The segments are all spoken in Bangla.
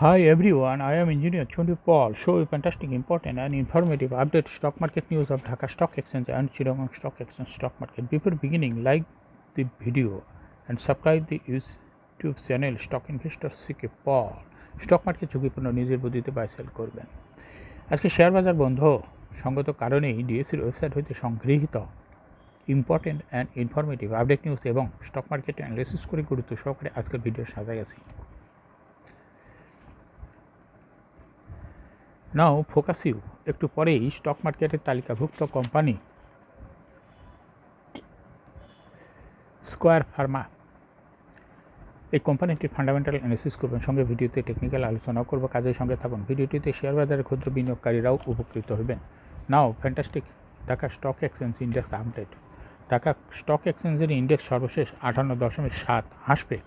Hi everyone, I am Engineer Chundu Paul. Show you fantastic, important and informative update stock market news of Dhaka Stock Exchange and Chittagong Stock Exchange stock market. Before beginning, like the video and subscribe the YouTube channel Stock Investor CK Paul. Stock market ঝুঁকিপূর্ণ নিজের বুদ্ধিতে বাই সেল করবেন। আজকে শেয়ার বাজার বন্ধ সঙ্গত কারণেই ডিএসসির ওয়েবসাইট হইতে সংগৃহীত important and informative update news এবং স্টক মার্কেট অ্যানালিসিস করে গুরুত্ব সহকারে আজকের ভিডিও সাজা গেছি। নাও ফোকাস ইউ একটু পরেই স্টক মার্কেটের তালিকাভুক্ত কোম্পানি স্কোয়ার ফার্মা এই কোম্পানিটির ফান্ডামেন্টাল অ্যানালিসিস করবেন, সঙ্গে ভিডিওতে টেকনিক্যাল আলোচনাও করব। কাজের সঙ্গে থাকুন। ভিডিওটিতে শেয়ার বাজারের ক্ষুদ্র বিনিয়োগকারীরাও উপকৃত হবেন। Now fantastic Dhaka stock exchange index update. Dhaka stock এক্সচেঞ্জের ইন্ডেক্স সর্বশেষ 58.7 হাসবে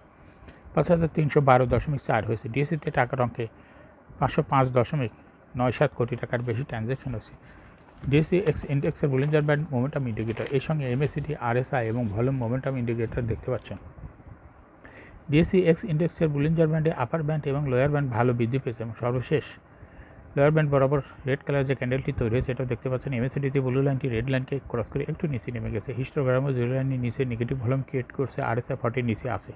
5312.4 হয়েছে। ডিএসসিতে টাকার অঙ্কে 505.97 কোটি টাকার বেশি ট্রানজ্যাকশন হয়েছে। ডিএসসি এক্স ইন্ডেক্সের বুলিঞ্জার ব্যান্ড মোমেন্টাম ইন্ডিকেটর, এর সঙ্গে এমএসিডি, আরএসআই এবং ভলিউম মোমেন্টাম ইন্ডিকেটর দেখতে পাচ্ছেন। ডিএসসি এক্স ইন্ডেক্সের বুলিঞ্জার ব্যান্ডে আপার ব্যান্ড এবং লোয়ার ব্যান্ড ভালো বৃদ্ধি পেয়েছে এবং সর্বশেষ লোয়ার ব্যান্ড বরাবর রেড কালার যে ক্যান্ডেলটি তৈরি হয়েছে এটা দেখতে পাচ্ছেন। এমএসিডিতে ব্লু লাইনটি রেড লাইনকে ক্রস করে একটু নিচে নেমে গেছে। হিস্টোগ্রামও জিরো লাইনের নিচে নেগেটিভ ভলিউম ক্রিয়েট করছে, আরএসআই 40 নিচে আছে।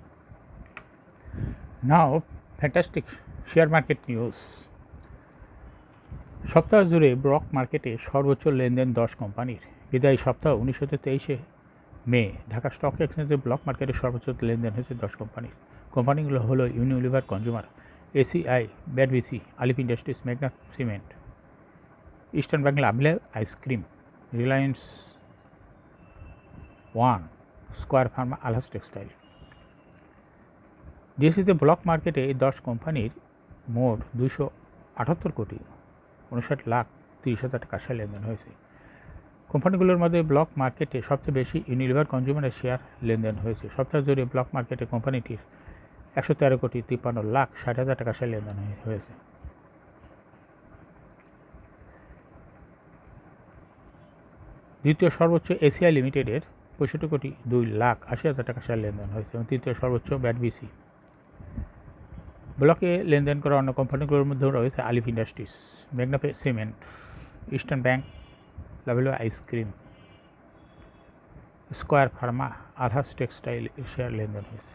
নাও ফ্যান্টাস্টিক শেয়ার মার্কেট নিউজ। সপ্তাহ জুড়ে ব্লক মার্কেটে সর্বোচ্চ লেনদেন 10 কোম্পানির। বিদায়ী সপ্তাহ 19 মে ঢাকা স্টক এক্সচেঞ্জে ব্লক মার্কেটে সর্বোচ্চ লেনদেন হয়েছে 10 কোম্পানির। কোম্পানিগুলো হলো ইউনিলিভার কনজিউমার, এসিআই, ব্যাডবিসি, আলিফ ইন্ডাস্ট্রিজ, মেঘনা সিমেন্ট, ইস্টার্ন বাংলা আমলে ice cream, reliance one, square pharma, আলহাস textile. ডিএসসিতে ব্লক মার্কেটে এই 10 কোম্পানির মোট 278,59,30,000 টাকা শেয়ার লেনদেন হয়েছে। কোম্পানিগুলোর মধ্যে ব্লক মার্কেটে সবচেয়ে বেশি ইউনিলিভার কনজিউমারের শেয়ার লেনদেন হয়েছে। সপ্তাহ জুড়ে ব্লক মার্কেটে কোম্পানিটির 113,53,60,000 টাকা শেয়ার লেনদেন হয়েছে। দ্বিতীয় সর্বোচ্চ এসিআই লিমিটেডের 65,02,80,000 টাকা শেয়ার লেনদেন হয়েছে এবং তৃতীয় সর্বোচ্চ ব্যাডবিসি। ব্লকে লেনদেন করা অন্য কোম্পানিগুলোর মধ্যেও রয়েছে আলিফ ইন্ডাস্ট্রিজ, মেঘনা cement, eastern bank, Lovello ice cream, square pharma, আলহাস textile share লেনদেন হয়েছে।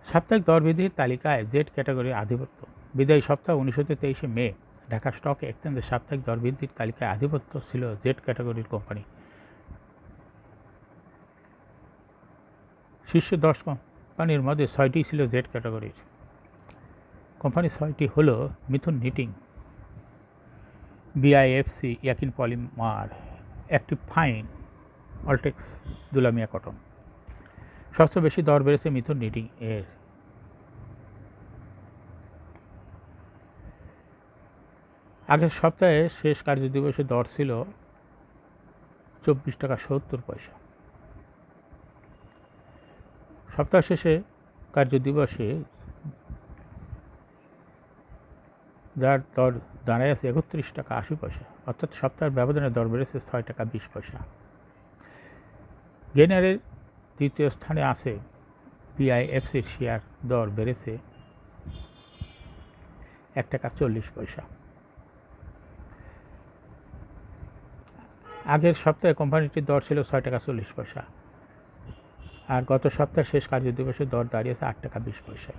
সাপ্তাহিক দরবৃদ্ধির তালিকায় জেড ক্যাটাগরির আধিপত্য। বিদায়ী সপ্তাহ 19 মে ঢাকা স্টক এক্সচেঞ্জের সাপ্তাহিক দরবৃদ্ধির তালিকায় আধিপত্য ছিল জেড ক্যাটাগরির কোম্পানি। শীর্ষ 10 কোম্পানির মধ্যে 6টি ছিল জেড ক্যাটাগরির। কোম্পানি 6টি হল মিথুন নিটিং, বিআইএফসি, ইয়াকিন polymer, active fine, Alltex, Dulamia cotton. সবচেয়ে বেশি দর বেড়েছে মিথুন নিটিং এর। আগের সপ্তাহে শেষ কার্যদিবসে দর ছিল 24 টাকা 70 পয়সা। সপ্তাহ শেষে কার্যদিবসে যার দর দাঁড়ায় আছে 31 টাকা 80 পয়সা, অর্থাৎ সপ্তাহের ব্যবধানে দর বেড়েছে 6 টাকা 20 পয়সা। গেইনারের দ্বিতীয় স্থানে আছে বিআইএফসির শেয়ার, দর বেড়েছে 1 টাকা 40 পয়সা। আগের সপ্তাহে কোম্পানিটির দর ছিল 6 টাকা 40 পয়সা, আর গত সপ্তাহে শেষ কার্যদিবসে দর দাঁড়িয়েছে 8 টাকা 20 পয়সা।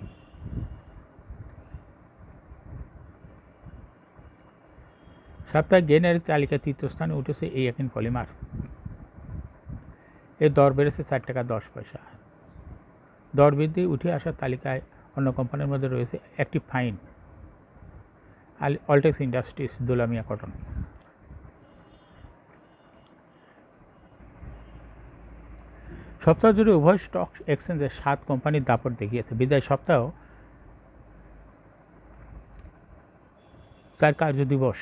সপ্তাহে গেইনারের তালিকায় তৃতীয় স্থানে উঠেছে ইয়াকিন পলিমার, এর দর বেড়েছে 4 টাকা 10 পয়সা। দর বৃদ্ধি উঠে আসার তালিকায় অন্য কোম্পানির মধ্যে রয়েছে active fine, Alltex industries, Dulamia cotton. সপ্তাহ জুড়ে উভয় স্টক এক্সচেঞ্জের 7 কোম্পানির দাপট দেখিয়েছে। বিদায় সপ্তাহ 4 কার্যদিবস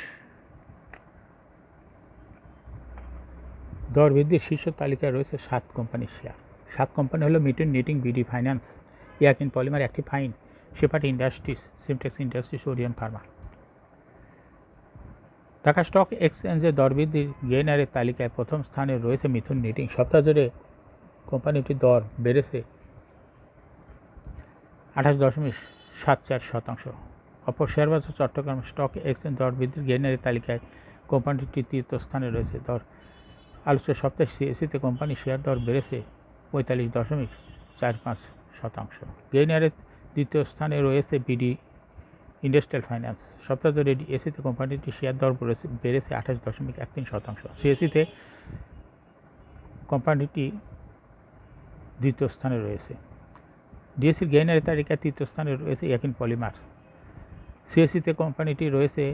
দর বৃদ্ধির শীর্ষ তালিকায় রয়েছে 7 কোম্পানির শেয়ার। 7 কোম্পানি হলো মিথুন নিটিং, বিডি ফাইন্যান্স, ইয়াকিন polymer, active fine, shepherd industries, Simtex industries, Orion Pharma. Dhaka stock এক্সচেঞ্জের দর বৃদ্ধির গেইনারের তালিকায় প্রথম স্থানে রয়েছে মিথুন নিটিং। সপ্তাহ জুড়ে কোম্পানিটির দর বেড়েছে 28.74%। অপর শেয়ারবাজার চট্টগ্রাম স্টক এক্সচেঞ্জ দর বৃদ্ধির গেইনারের তালিকায় কোম্পানিটি তৃতীয় স্থানে রয়েছে। দর আলোচ্য সপ্তাহে সিএসিতে কোম্পানির শেয়ার দর বেড়েছে 45.45%। গেইনারের দ্বিতীয় স্থানে রয়েছে বিডি ইন্ডাস্ট্রিয়াল ফাইন্যান্স। সপ্তাহ জুড়ে ডিএসিতে কোম্পানিটির শেয়ার দর বেড়েছে 28.13%। সিএসিতে কোম্পানিটি দ্বিতীয় স্থানে রয়েছে। ডিএসির গেইনারের তালিকায় তৃতীয় স্থানে রয়েছে ইয়াকিন পলিমার। সিএসিতে কোম্পানিটি রয়েছে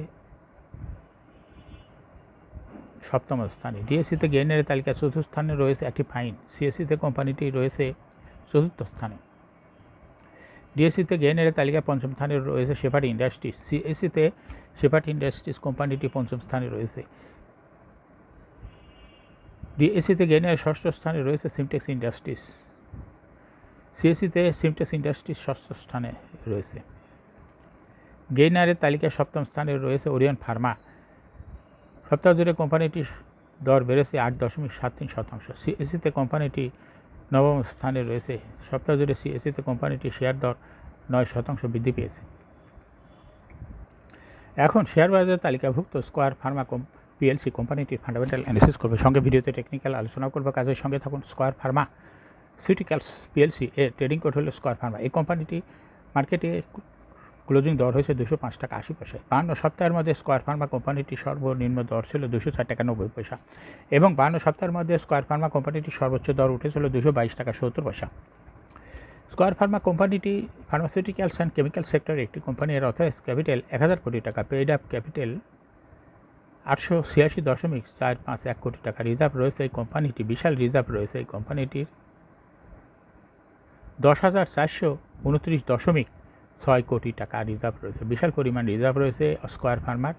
সপ্তম স্থানে। ডিএসিতে গেইনারের তালিকায় চতুর্থ স্থানে রয়েছে অ্যাক্টিভ ফাইন। সিএসিতে কোম্পানিটি রয়েছে চতুর্থ স্থানে। ডিএসিতে গেইনারের তালিকায় পঞ্চম স্থানে রয়েছে শেফার্ড ইন্ডাস্ট্রিজ। সিএসিতে শেফার্ড ইন্ডাস্ট্রিজ কোম্পানিটি পঞ্চম স্থানে রয়েছে। ডিএসিতে গেইনারের ষষ্ঠ স্থানে রয়েছে সিমটেক্স ইন্ডাস্ট্রিজ। সিএসিতে সিমটেক্স ইন্ডাস্ট্রিজ ষষ্ঠ স্থানে রয়েছে। গেইনারের তালিকায় সপ্তম স্থানে রয়েছে ওরিয়ন ফার্মা। সপ্তাহ জুড়ে কোম্পানিটির দর বেড়েছে 8.73%। সিএসিতে কোম্পানিটি নবম স্থানে রয়েছে। সপ্তাহ জুড়ে সিএসিতে কোম্পানিটির শেয়ার দর 9% বৃদ্ধি পেয়েছে। এখন শেয়ার বাজারের তালিকাভুক্ত স্কয়ার ফার্মা পিএলসি কোম্পানিটির ফান্ডামেন্টাল অ্যানালিসিস করবে। সঙ্গে ভিডিওতে টেকনিক্যাল আলোচনা করবে। কাজের সঙ্গে থাকুন। স্কয়ার ফার্মাসিউটিক্যালস পিএলসি এর ট্রেডিং কোড হল স্কয়ার ফার্মা। এই কোম্পানিটি মার্কেটে ক্লোজিং দর হয়েছে 205.80। 52 সপ্তাহের মধ্যে স্কয়ার ফার্মা কোম্পানিটির সর্বনিম্ন দর ছিল 204.90 এবং 52 সপ্তাহের মধ্যে স্কয়ার ফার্মা কোম্পানিটির সর্বোচ্চ দর উঠেছিল 222.70। স্কয়ার ফার্মা কোম্পানিটি ফার্মাসিউটিক্যালস অ্যান্ড কেমিক্যাল সেক্টরের একটি কোম্পানি। এর অথরাইজড ক্যাপিটাল 1000 কোটি টাকা। পেইড আপ ক্যাপিটাল 886.451 কোটি টাকা। রিজার্ভ রয়েছে এই কোম্পানিটি, বিশাল রিজার্ভ রয়েছে এই কোম্পানিটির 10,429.6 কোটি টাকা রিজার্ভ রয়েছে। বিশাল পরিমাণ রিজার্ভ রয়েছে square farmer.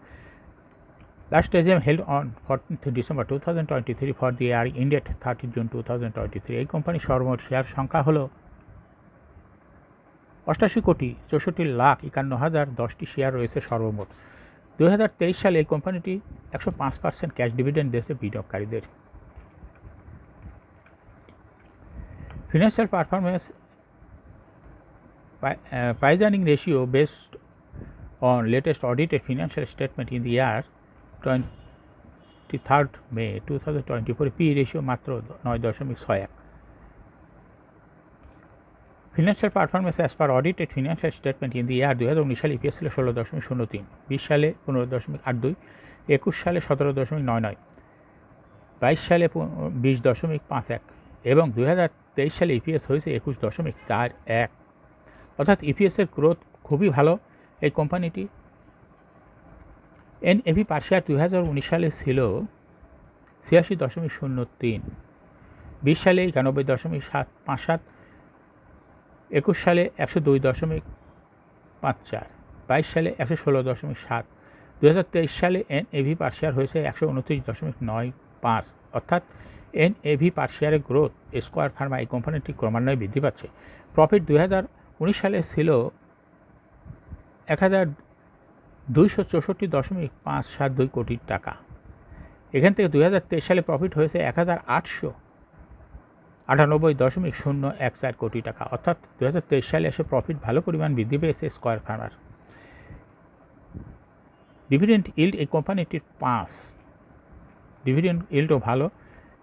Last AGM held on 14th December 2023 for the year ended 30 June 2023। এই কোম্পানির সর্বমোট শেয়ার সংখ্যা হল 88,64,51,010টি শেয়ার রয়েছে সর্বমোট। 2023 সালে এই কোম্পানিটি 105% ক্যাশ ডিভিডেন্ড দিয়েছে বিনিয়োগকারীদের। Financial performance price earning ratio based on latest audited financial statement in the year 23rd May 2024 P ratio মাত্র 9.61। Financial performance as per audited financial statement in the year 2019 সালে ইপিএস ছিল 16.03, 20 সালে 15.82, 21 সালে 17.99, 22 সালে 20.51 এবং 2023 সালে ইপিএস হয়েছে 21.41। অর্থাৎ ইপিএসের গ্রোথ খুবই ভালো এই কোম্পানিটি। এনএভি পার শেয়ার 2019 সালে ছিল 86.03, 20 সালে 91.57, 21 সালে 102.54, 22 সালে 116.7, 2023 সালে এনএভি পার শেয়ার হয়েছে 129.95। অর্থাৎ এনএভি পার শেয়ারের গ্রোথ স্কয়ার ফার্মা এই কোম্পানিটি ক্রমান্বয়ে বৃদ্ধি পাচ্ছে। প্রফিট 2019 সালে ছিল 1264.572 কোটি টাকা। এখান থেকে 2023 সালে প্রফিট হয়েছে 1898.014 কোটি টাকা। অর্থাৎ 2023 সালে এসে প্রফিট ভালো পরিমাণ বৃদ্ধি পেয়েছে স্কয়ার ফার্মার। ডিভিডেন্ড ইল্ড এই কোম্পানিটির 5, ডিভিডেন্ড ইল্ডও ভালো।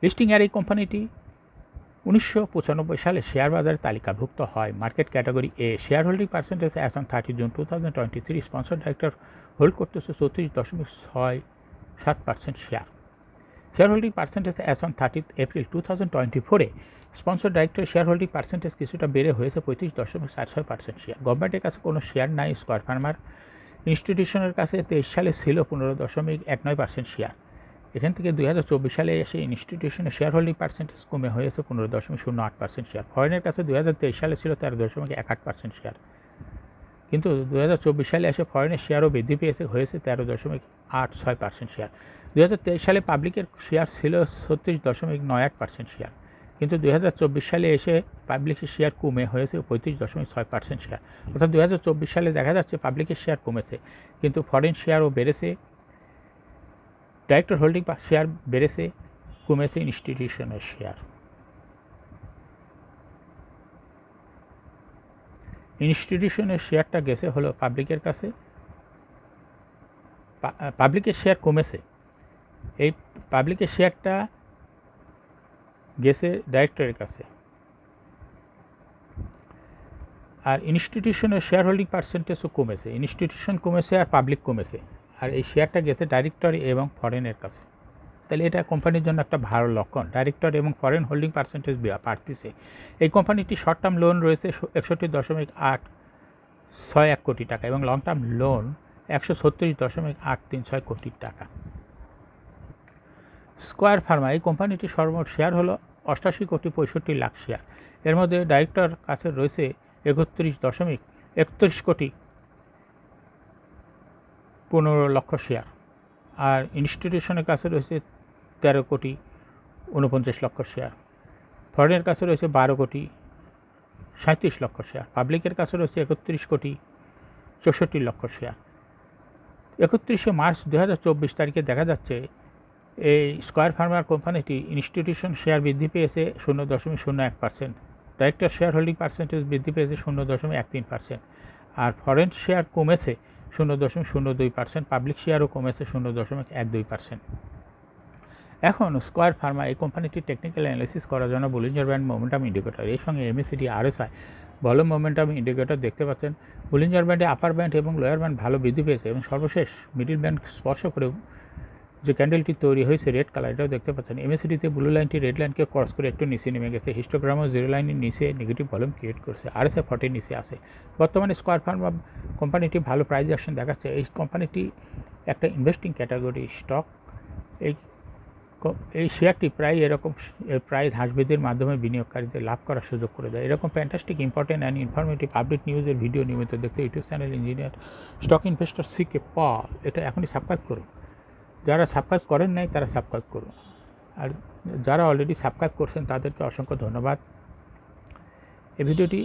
লিস্টিং এর এই কোম্পানিটি 1995 সালে শেয়ার বাজারে তালিকাভুক্ত হয়। Market category A. Share holding percentage as on 30 June 2023 sponsor director hold করতেছে 34.67% share. Share holding percentage as on 30 April 2024 sponsor director share holding percentage কিছুটা বেড়ে হয়েছে 35.46% শেয়ার। গভর্নমেন্টের কাছে কোনো শেয়ার নাই স্কয়ার ফার্মার। ইনস্টিটিউশনের কাছে 23 সালে ছিল 15.19% শেয়ার। এখান থেকে 2024 সালে এসে ইনস্টিটিউশনের শেয়ার হোল্ডিং পার্সেন্টেজ কমে হয়েছে 15.08% শেয়ার। ফরেনের কাছে 2023 সালে ছিল 13.18% শেয়ার, কিন্তু 2024 সালে এসে ফরেনের শেয়ারও বৃদ্ধি পেয়েছে, হয়েছে 13.86% শেয়ার। 2023 সালে পাবলিকের শেয়ার ছিল 36.98% শেয়ার, কিন্তু 2024 সালে এসে পাবলিকের শেয়ার কমে হয়েছে 35.6% শেয়ার। অর্থাৎ 2024 সালে দেখা যাচ্ছে পাবলিকের শেয়ার কমেছে, কিন্তু ফরেন শেয়ারও বেড়েছে। ডাইরেক্টর হোল্ডিং শেয়ার বেড়েছে, কমেছে ইনস্টিটিউশনের শেয়ার। ইনস্টিটিউশনের শেয়ারটা গেছে হলো পাবলিকের কাছে, পাবলিকের শেয়ার কমেছে, এই পাবলিকের শেয়ারটা গেছে ডাইরেক্টরের কাছে, আর ইনস্টিটিউশনের শেয়ার হোল্ডিং পার্সেন্টেজও কমেছে, ইনস্টিটিউশন কমেছে আর পাবলিক কমেছে, আর এই শেয়ারটা গেছে ডাইরেক্টর এবং ফরেনের কাছে। তাহলে এটা কোম্পানির জন্য একটা ভালো লক্ষণ, ডাইরেক্টর এবং ফরেন হোল্ডিং পার্সেন্টেজ বাড়তেছে। এই কোম্পানিটি শর্ট টার্ম লোন রয়েছে 61.861 কোটি টাকা এবং লং টার্ম লোন 136.836 কোটি টাকা। স্কয়ার ফার্মা, এই কোম্পানিটির সর্বমোট শেয়ার হলো 88.65 কোটি শেয়ার। এর মধ্যে ডাইরেক্টর কাছে রয়েছে 31.31 কোটি 15 লক্ষ শেয়ার, আর ইনস্টিটিউশনের কাছে রয়েছে 13 কোটি 49 লক্ষ শেয়ার, ফরেনের কাছে রয়েছে 12 কোটি 37 লক্ষ শেয়ার, পাবলিকের কাছে রয়েছে 31 কোটি 64 লক্ষ শেয়ার। 31শে মার্চ 2024 তারিখে দেখা যাচ্ছে এই স্কয়ার ফার্মার কোম্পানিটি ইনস্টিটিউশন শেয়ার বৃদ্ধি পেয়েছে 0.01%, ডাইরেক্টর শেয়ার হোল্ডিং পার্সেন্টেজ বৃদ্ধি পেয়েছে 0.13%, আর ফরেন শেয়ার কমেছে 0.02%, পাবলিক শেয়ারও কমেছে 0.12%। এখন স্কয়ার ফার্মা এই কোম্পানিটির টেকনিক্যাল অ্যানালিসিস করার জন্য বলিঞ্জার ব্যান্ড মোমেন্টাম ইন্ডিকেটর, এর সঙ্গে MACD RSI volume momentum indicator দেখতে পাচ্ছেন। বলিঞ্জার ব্যান্ডে আপার ব্যান্ড এবং লোয়ার ব্যান্ড ভালো বৃদ্ধি পেয়েছে এবং সর্বশেষ মিডিল ব্যান্ড স্পর্শ করে যে ক্যান্ডেলটি তৈরি হয়েছে রেড কালার, এটাও দেখতে পাচ্ছেন। এমএসিডিতে ব্লু লাইনটি রেড লাইনকে ক্রস করে একটু নিচে নেমে গেছে, হিস্টোগ্রামও জিরো লাইনের নিচে নেগেটিভ ভলিউম ক্রিয়েট করছে, আরএসআই 40 নিচে আছে। বর্তমানে স্কয়ার ফার্মা কোম্পানিটি ভালো প্রাইস অ্যাকশন দেখাচ্ছে। এই কোম্পানিটি একটা ইনভেস্টিং ক্যাটাগরি স্টক। এই শেয়ারটি প্রায় এরকম প্রাইস হ্রাসবৃদ্ধির মাধ্যমে বিনিয়োগকারীদের লাভ করার সুযোগ করে দেয়। এরকম fantastic important and informative update নিউজের ভিডিও নিয়মিত দেখতে YouTube channel engineer stock investor CK Paul এটা এখনই সাবস্ক্রাইব করুন। যারা সাবস্ক্রাইব করেন নাই তারা সাবস্ক্রাইব করুন, আর যারা অলরেডি সাবস্ক্রাইব করছেন তাদেরকে অসংখ্য ধন্যবাদ। এই ভিডিওটি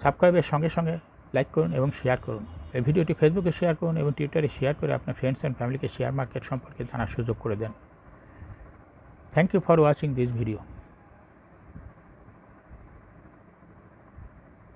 সাবস্ক্রাইবের সঙ্গে সঙ্গে লাইক করুন এবং শেয়ার করুন। এই ভিডিওটি ফেসবুকে শেয়ার করুন এবং টুইটারে শেয়ার করে আপনার ফ্রেন্ডস অ্যান্ড ফ্যামিলিকে শেয়ার মার্কেট সম্পর্কে জানার সুযোগ করে দেন। Thank you for watching this video.